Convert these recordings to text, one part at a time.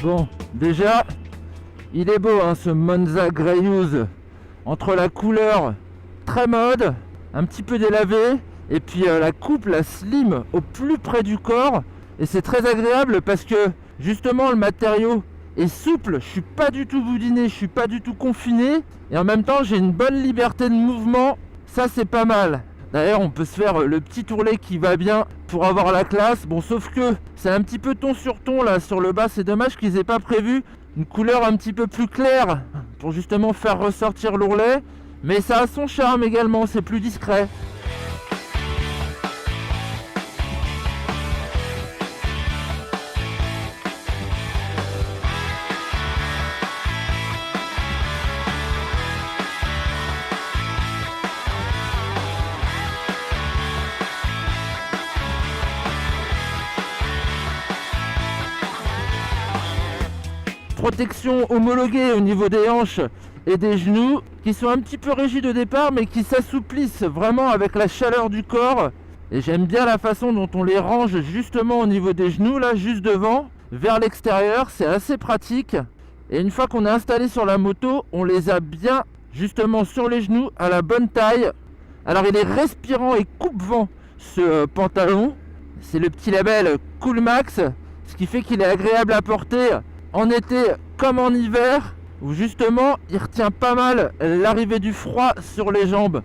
Bon, déjà, il est beau ce Monza Greyhouse, entre la couleur très mode, un petit peu délavé, et puis la coupe, la slim au plus près du corps. Et c'est très agréable parce que justement le matériau est souple, je suis pas du tout boudiné, je suis pas du tout confiné, et en même temps j'ai une bonne liberté de mouvement, ça c'est pas mal. D'ailleurs on peut se faire le petit ourlet qui va bien pour avoir la classe, bon sauf que c'est un petit peu ton sur ton là sur le bas, c'est dommage qu'ils aient pas prévu une couleur un petit peu plus claire pour justement faire ressortir l'ourlet, mais ça a son charme également, c'est plus discret. Protection homologuée au niveau des hanches et des genoux qui sont un petit peu rigides au départ mais qui s'assouplissent vraiment avec la chaleur du corps, et j'aime bien la façon dont on les range justement au niveau des genoux là, juste devant vers l'extérieur, c'est assez pratique. Et une fois qu'on est installé sur la moto, on les a bien justement sur les genoux à la bonne taille. Alors il est respirant et coupe-vent ce pantalon, c'est le petit label Cool Max, ce qui fait qu'il est agréable à porter en été comme en hiver, où justement il retient pas mal l'arrivée du froid sur les jambes.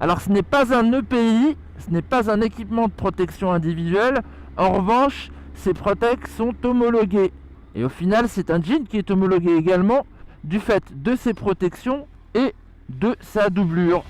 Alors ce n'est pas un EPI, ce n'est pas un équipement de protection individuelle, en revanche ces protects sont homologués. Et au final c'est un jean qui est homologué également du fait de ses protections et de sa doublure.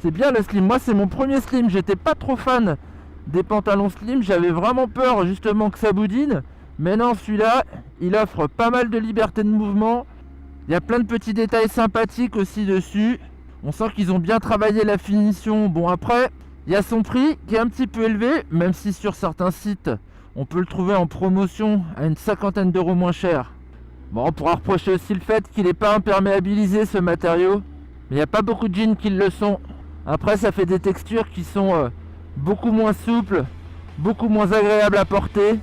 C'est bien le slim, moi c'est mon premier slim, j'étais pas trop fan des pantalons slim, j'avais vraiment peur justement que ça boudine, mais non, celui-là il offre pas mal de liberté de mouvement, il y a plein de petits détails sympathiques aussi dessus, on sent qu'ils ont bien travaillé la finition. Bon après, il y a son prix qui est un petit peu élevé, même si sur certains sites on peut le trouver en promotion à une 50aine d'euros moins cher. Bon, on pourra reprocher aussi le fait qu'il n'est pas imperméabilisé ce matériau, mais il n'y a pas beaucoup de jeans qui le sont. Après ça fait des textures qui sont beaucoup moins souples, beaucoup moins agréables à porter.